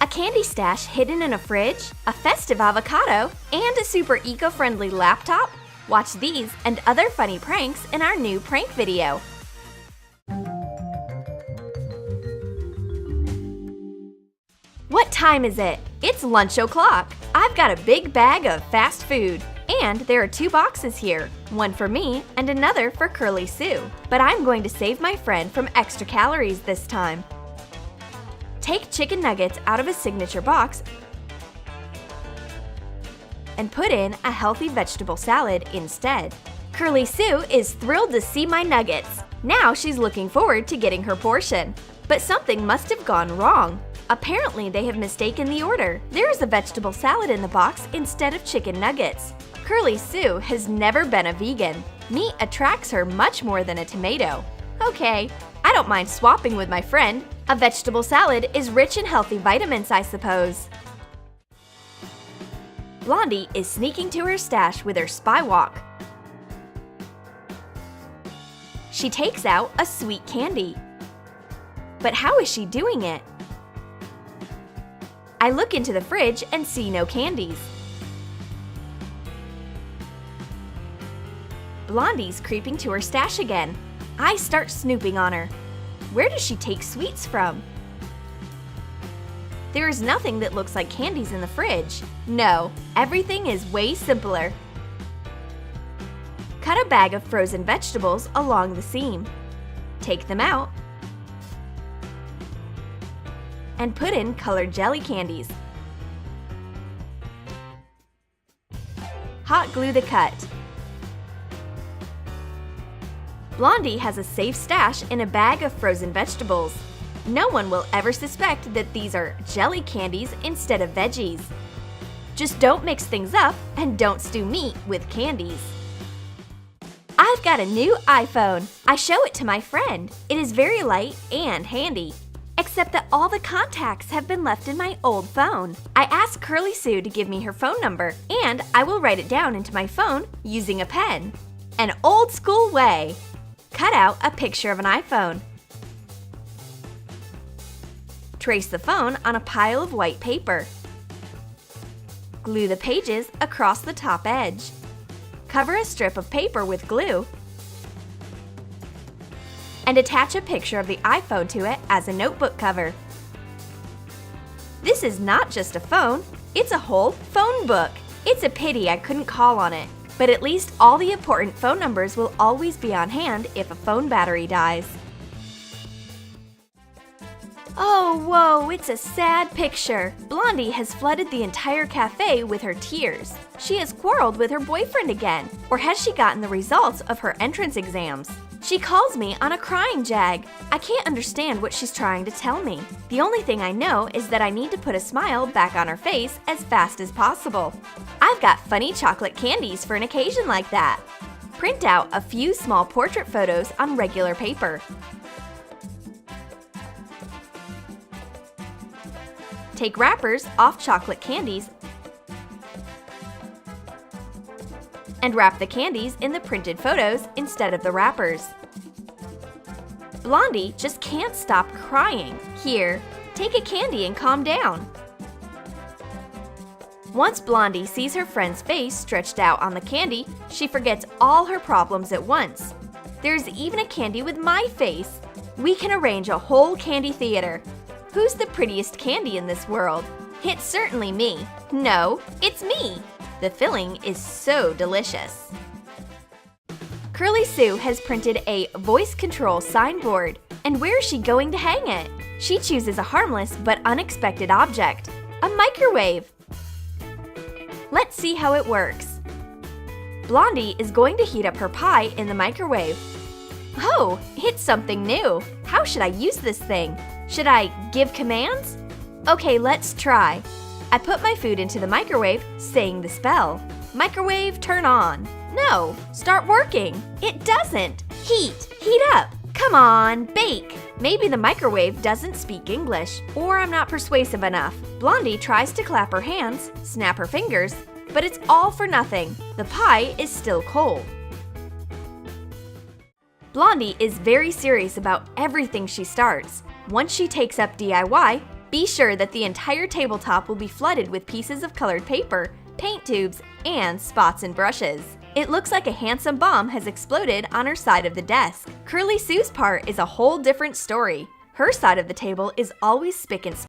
A candy stash hidden in a fridge, a festive avocado, and a super eco-friendly laptop? Watch these and other funny pranks in our new prank video. What time is it? It's lunch o'clock. I've got a big bag of fast food. And there are 2 boxes here, one for me and another for Curly Sue. But I'm going to save my friend from extra calories this time. Take chicken nuggets out of a signature box and put in a healthy vegetable salad instead. Curly Sue is thrilled to see my nuggets. Now she's looking forward to getting her portion. But something must have gone wrong. Apparently they have mistaken the order. There is a vegetable salad in the box instead of chicken nuggets. Curly Sue has never been a vegan. Meat attracts her much more than a tomato. Okay, I don't mind swapping with my friend. A vegetable salad is rich in healthy vitamins, I suppose. Blondie is sneaking to her stash with her spy walk. She takes out a sweet candy. But how is she doing it? I look into the fridge and see no candies. Blondie's creeping to her stash again. I start snooping on her. Where does she take sweets from? There is nothing that looks like candies in the fridge. No, everything is way simpler. Cut a bag of frozen vegetables along the seam. Take them out and put in colored jelly candies. Hot glue the cut. Blondie has a safe stash in a bag of frozen vegetables. No one will ever suspect that these are jelly candies instead of veggies. Just don't mix things up and don't stew meat with candies. I've got a new iPhone. I show it to my friend. It is very light and handy. Except that all the contacts have been left in my old phone. I asked Curly Sue to give me her phone number, and I will write it down into my phone using a pen. An old school way. Cut out a picture of an iPhone. Trace the phone on a pile of white paper. Glue the pages across the top edge. Cover a strip of paper with glue and attach a picture of the iPhone to it as a notebook cover. This is not just a phone, it's a whole phone book. It's a pity I couldn't call on it, but at least all the important phone numbers will always be on hand if a phone battery dies. Oh, whoa, it's a sad picture. Blondie has flooded the entire cafe with her tears. She has quarreled with her boyfriend again, or has she gotten the results of her entrance exams? She calls me on a crying jag. I can't understand what she's trying to tell me. The only thing I know is that I need to put a smile back on her face as fast as possible. I've got funny chocolate candies for an occasion like that. Print out a few small portrait photos on regular paper. Take wrappers off chocolate candies and wrap the candies in the printed photos instead of the wrappers. Blondie just can't stop crying. Here, take a candy and calm down. Once Blondie sees her friend's face stretched out on the candy, she forgets all her problems at once. There's even a candy with my face. We can arrange a whole candy theater. Who's the prettiest candy in this world? It's certainly me. No, it's me. The filling is so delicious. Curly Sue has printed a voice control signboard. And where is she going to hang it? She chooses a harmless but unexpected object, a microwave. Let's see how it works. Blondie is going to heat up her pie in the microwave. Oh, it's something new. How should I use this thing? Should I give commands? Okay, let's try. I put my food into the microwave, saying the spell. Microwave, turn on. No, start working. It doesn't. Heat up. Come on, bake. Maybe the microwave doesn't speak English, or I'm not persuasive enough. Blondie tries to clap her hands, snap her fingers, but it's all for nothing. The pie is still cold. Blondie is very serious about everything she starts. Once she takes up DIY, be sure that the entire tabletop will be flooded with pieces of colored paper, paint tubes, and spots and brushes. It looks like a handsome bomb has exploded on her side of the desk. Curly Sue's part is a whole different story. Her side of the table is always spick and span.